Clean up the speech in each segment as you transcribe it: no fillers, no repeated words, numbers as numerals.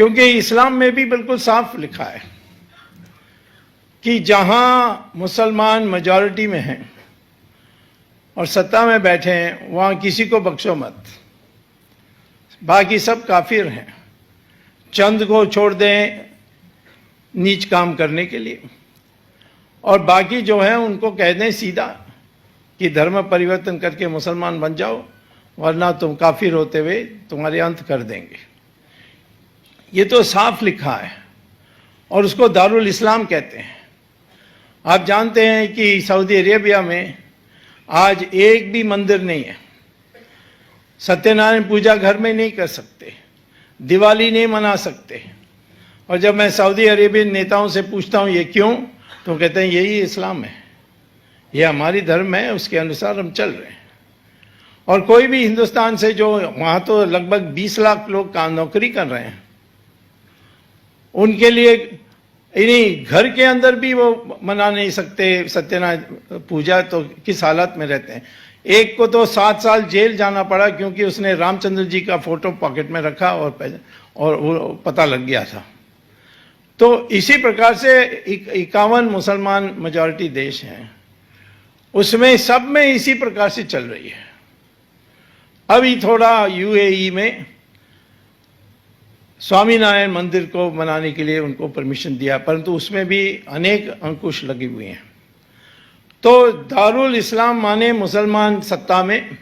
क्योंकि इस्लाम में भी बिल्कुल साफ लिखा है कि जहां मुसलमान मेजॉरिटी में हैं और सत्ता में बैठे हैं वहां किसी को बख्शो मत, बाकी सब काफिर हैं। चंद को छोड़ दें नीच काम करने के लिए और बाकी जो है उनको कह दें सीधा कि धर्म परिवर्तन करके मुसलमान बन जाओ, वरना तुम काफिर होते हुए तुम्हारे अंत कर देंगे। ये तो साफ लिखा है और उसको दारुल इस्लाम कहते हैं। आप जानते हैं कि सऊदी अरेबिया में आज एक भी मंदिर नहीं है, सत्यनारायण पूजा घर में नहीं कर सकते, दिवाली नहीं मना सकते। और जब मैं सऊदी अरेबियन नेताओं से पूछता हूँ ये क्यों, तो कहते हैं यही इस्लाम है, ये हमारी धर्म है, उसके अनुसार हम चल रहे हैं। और कोई भी हिंदुस्तान से जो वहाँ तो लगभग 20 लाख लोग काम नौकरी कर रहे हैं, उनके लिए इन्हीं घर के अंदर भी वो मना नहीं सकते सत्यनारायण पूजा, तो किस हालत में रहते हैं। एक को तो 7 साल जेल जाना पड़ा क्योंकि उसने रामचंद्र जी का फोटो पॉकेट में रखा और वो पता लग गया था। तो इसी प्रकार से 51 मुसलमान मेजॉरिटी देश हैं, उसमें सब में इसी प्रकार से चल रही है। अभी थोड़ा यूएई में स्वामीनारायण मंदिर को बनाने के लिए उनको परमिशन दिया, परंतु उसमें भी अनेक अंकुश लगे हुए हैं। तो दारुल इस्लाम माने मुसलमान सत्ता में,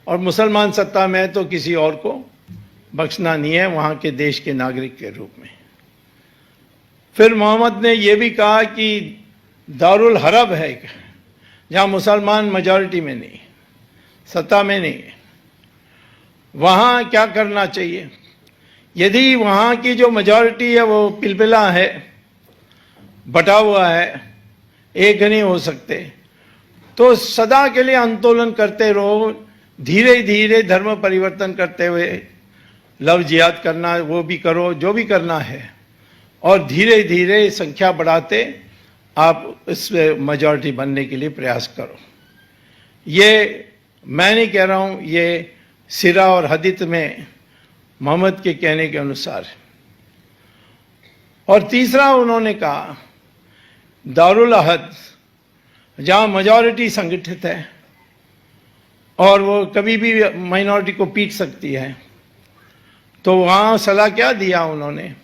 और मुसलमान सत्ता में है तो किसी और को बख्शना नहीं है वहाँ के देश के नागरिक के रूप में। फिर मोहम्मद ने यह भी कहा कि दारुल हरब है, जहाँ मुसलमान मेजॉरिटी में नहीं, सत्ता में नहीं है, वहाँ क्या करना चाहिए। यदि वहाँ की जो मेजॉरिटी है वो पिलपिला है, बटा हुआ है, एक नहीं हो सकते, तो सदा के लिए आंदोलन करते रहो, धीरे धीरे धर्म परिवर्तन करते हुए लव जिहाद करना वो भी करो, जो भी करना है, और धीरे धीरे संख्या बढ़ाते आप इस मेजॉरिटी बनने के लिए प्रयास करो। ये मैं नहीं कह रहा हूँ, ये सिरा और हदीत में मोहम्मद के कहने के अनुसार। और तीसरा उन्होंने कहा दारुल अहद, जहाँ मेजॉरिटी संगठित है और वो कभी भी माइनॉरिटी को पीट सकती है, तो वहाँ सलाह क्या दिया उन्होंने,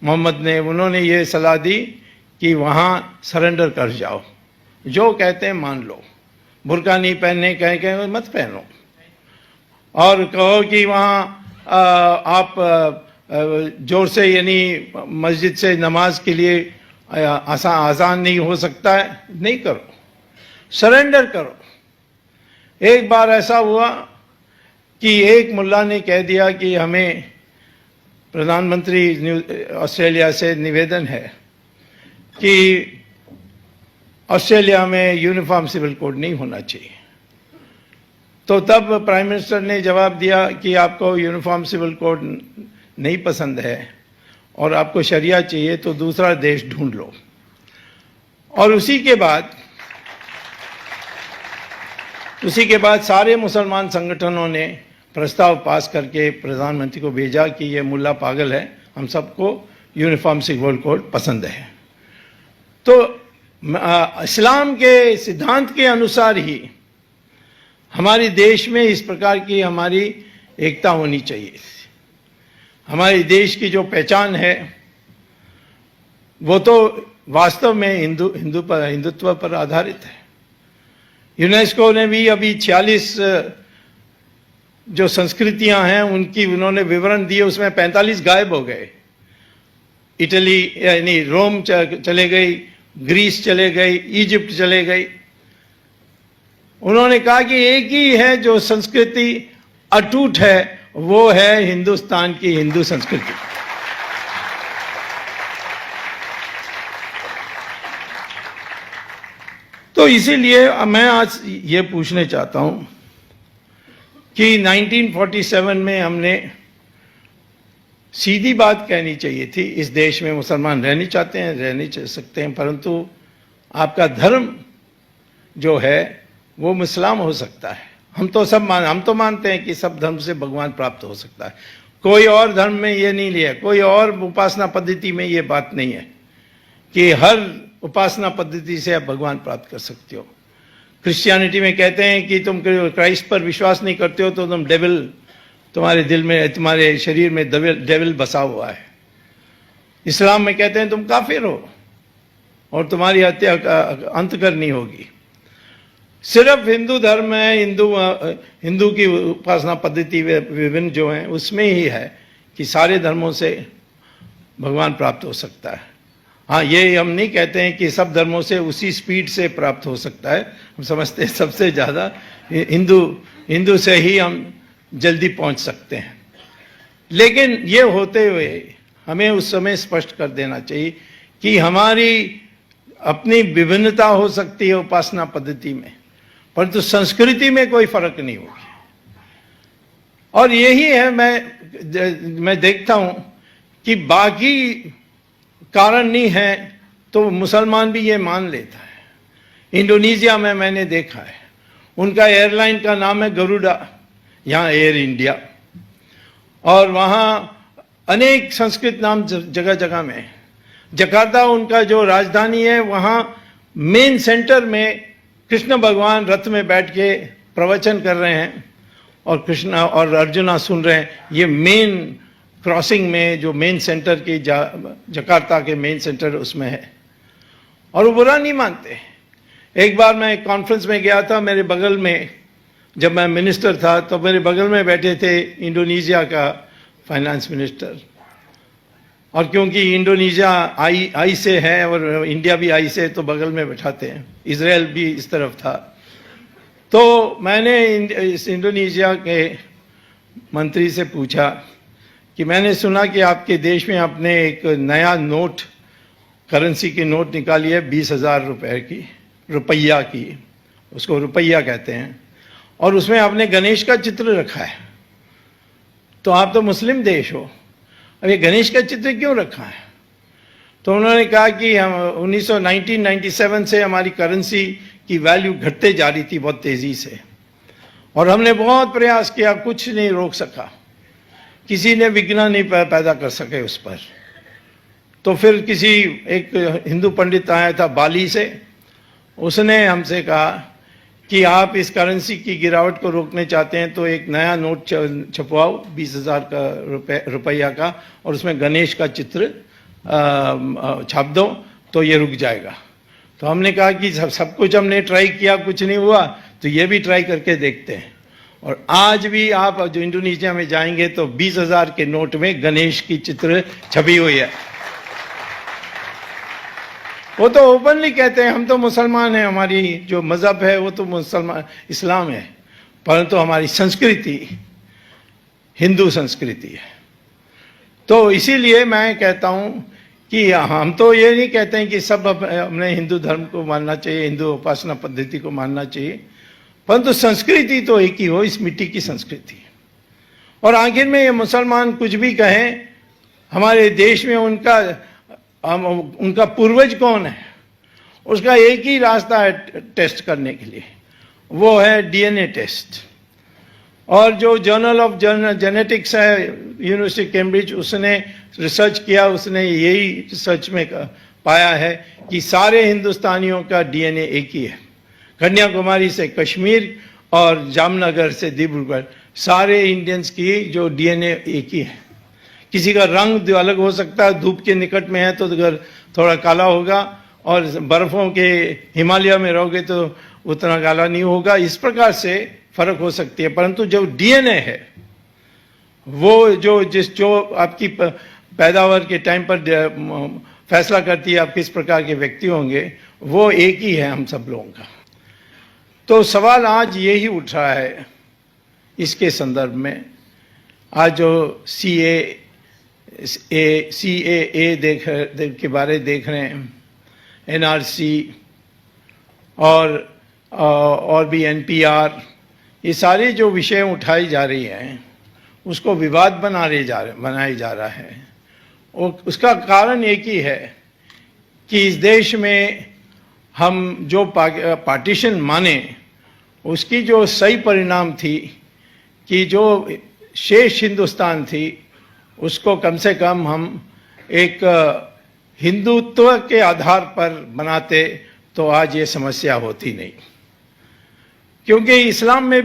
मोहम्मद ने, उन्होंने ये सलाह दी कि वहाँ सरेंडर कर जाओ, जो कहते हैं मान लो, बुर्का नहीं पहनने कहें मत पहनो, और कहो कि वहाँ आप जोर से यानी मस्जिद से नमाज के लिए आसान नहीं हो सकता है, नहीं करो, सरेंडर करो। एक बार ऐसा हुआ कि एक मुल्ला ने कह दिया कि हमें प्रधानमंत्री ऑस्ट्रेलिया से निवेदन है कि ऑस्ट्रेलिया में यूनिफॉर्म सिविल कोड नहीं होना चाहिए। तो तब प्राइम मिनिस्टर ने जवाब दिया कि आपको यूनिफॉर्म सिविल कोड नहीं पसंद है और आपको शरिया चाहिए तो दूसरा देश ढूंढ लो। और उसी के बाद सारे मुसलमान संगठनों ने प्रस्ताव पास करके प्रधानमंत्री को भेजा कि ये मुल्ला पागल है, हम सबको यूनिफॉर्म सिविल कोड पसंद है। तो इस्लाम के सिद्धांत के अनुसार ही हमारे देश में इस प्रकार की हमारी एकता होनी चाहिए। हमारे देश की जो पहचान है वो तो वास्तव में हिंदुत्व पर आधारित है। यूनेस्को ने भी अभी 46 जो संस्कृतियां हैं उनकी उन्होंने विवरण दिए, उसमें 45 गायब हो गए। इटली यानी रोम चले गई, ग्रीस चले गई, इजिप्ट चले गई। उन्होंने कहा कि एक ही है जो संस्कृति अटूट है, वो है हिंदुस्तान की हिंदू संस्कृति। तो इसीलिए मैं आज ये पूछने चाहता हूं कि 1947 में हमने सीधी बात कहनी चाहिए थी, इस देश में मुसलमान रहना चाहते हैं, रह नहीं सकते हैं, परंतु आपका धर्म जो है वो इस्लाम हो सकता है। हम तो मानते हैं कि सब धर्म से भगवान प्राप्त हो सकता है। कोई और धर्म में ये नहीं लिया, कोई और उपासना पद्धति में ये बात नहीं है कि हर उपासना पद्धति से आप भगवान प्राप्त कर सकते हो। क्रिश्चियनिटी में कहते हैं कि तुम क्राइस्ट पर विश्वास नहीं करते हो तो तुम डेविल, तुम्हारे दिल में, तुम्हारे शरीर में डेविल बसा हुआ है। इस्लाम में कहते हैं तुम काफिर हो और तुम्हारी हत्या अंत करनी होगी। सिर्फ हिंदू धर्म में, हिंदू की उपासना पद्धति विभिन्न जो हैं उसमें ही है कि सारे धर्मों से भगवान प्राप्त हो सकता है। हाँ, ये हम नहीं कहते हैं कि सब धर्मों से उसी स्पीड से प्राप्त हो सकता है। हम समझते हैं सबसे ज़्यादा हिंदू से ही हम जल्दी पहुंच सकते हैं। लेकिन ये होते हुए हमें उस समय स्पष्ट कर देना चाहिए कि हमारी अपनी विभिन्नता हो सकती है उपासना पद्धति में, परंतु संस्कृति में कोई फर्क नहीं होगी। और यही है, मैं देखता हूं कि बाकी कारण नहीं है तो मुसलमान भी ये मान लेता है। इंडोनेशिया में मैंने देखा है, उनका एयरलाइन का नाम है गरुड़ा, यहाँ एयर इंडिया, और वहाँ अनेक संस्कृत नाम जगह जगह में है। जकार्ता उनका जो राजधानी है, वहाँ मेन सेंटर में कृष्ण भगवान रथ में बैठ के प्रवचन कर रहे हैं और कृष्ण और अर्जुना सुन रहे हैं। ये मेन क्रॉसिंग में जो मेन सेंटर की जकार्ता के मेन सेंटर उसमें है, और वो बुरा नहीं मानते। एक बार मैं एक कॉन्फ्रेंस में गया था, मेरे बगल में, जब मैं मिनिस्टर था तो मेरे बगल में बैठे थे इंडोनेशिया का फाइनेंस मिनिस्टर, और क्योंकि इंडोनेशिया आई से है और इंडिया भी आई से, तो बगल में बैठाते हैं। इजराइल भी इस तरफ था। तो मैंने इस इंडोनेशिया के मंत्री से पूछा कि मैंने सुना कि आपके देश में आपने एक नया नोट, करेंसी की नोट निकाली है 20,000 रुपए की, रुपया की, उसको रुपया कहते हैं, और उसमें आपने गणेश का चित्र रखा है। तो आप तो मुस्लिम देश हो, अब ये गणेश का चित्र क्यों रखा है? तो उन्होंने कहा कि हम 1997 से हमारी करेंसी की वैल्यू घटते जा रही थी बहुत तेजी से, और हमने बहुत प्रयास किया, कुछ नहीं रोक सका, किसी ने विघ्न नहीं पैदा कर सके उस पर। तो फिर किसी एक हिंदू पंडित आया था बाली से, उसने हमसे कहा कि आप इस करेंसी की गिरावट को रोकने चाहते हैं तो एक नया नोट छपवाओ 20,000 का रुपया का, और उसमें गणेश का चित्र छाप दो तो ये रुक जाएगा। तो हमने कहा कि सब कुछ हमने ट्राई किया, कुछ नहीं हुआ, तो ये भी ट्राई करके देखते हैं। और आज भी आप जो इंडोनेशिया में जाएंगे तो 20,000 के नोट में गणेश की चित्र छपी हुई है। वो तो ओपनली कहते हैं हम तो मुसलमान हैं, हमारी जो मजहब है वो तो मुसलमान इस्लाम है, परंतु हमारी संस्कृति हिंदू संस्कृति है। तो इसीलिए मैं कहता हूं कि हम तो ये नहीं कहते हैं कि सब हमने हिंदू धर्म को मानना चाहिए, हिंदू उपासना पद्धति को मानना चाहिए, परंतु संस्कृति तो एक ही हो, इस मिट्टी की संस्कृति। और आखिर में ये मुसलमान कुछ भी कहें, हमारे देश में उनका पूर्वज कौन है, उसका एक ही रास्ता है टेस्ट करने के लिए, वो है डीएनए टेस्ट। और जो जर्नल ऑफ जेनेटिक्स है यूनिवर्सिटी कैम्ब्रिज, उसने रिसर्च किया, उसने यही रिसर्च में पाया है कि सारे हिंदुस्तानियों का डीएनए एक ही है। कन्याकुमारी से कश्मीर और जामनगर से डिब्रूगढ़, सारे इंडियंस की जो डीएनए एक ही है। किसी का रंग अलग हो सकता है, धूप के निकट में है तो अगर थोड़ा काला होगा, और बर्फों के हिमालय में रहोगे तो उतना काला नहीं होगा। इस प्रकार से फर्क हो सकती है, परंतु जो डीएनए है वो जो आपकी पैदावार के टाइम पर फैसला करती है आप किस प्रकार के व्यक्ति होंगे, वो एक ही है हम सब लोगों का। तो सवाल आज यही उठ रहा है इसके संदर्भ में। आज जो CAA के बारे देख रहे हैं, NRC और भी NPR, ये सारे जो विषय उठाई जा रही हैं उसको विवाद बनाया जा रहा है। और उसका कारण एक ही है कि इस देश में हम जो पार्टीशन माने, उसकी जो सही परिणाम थी कि जो शेष हिंदुस्तान थी उसको कम से कम हम एक हिंदुत्व के आधार पर बनाते तो आज ये समस्या होती नहीं, क्योंकि इस्लाम में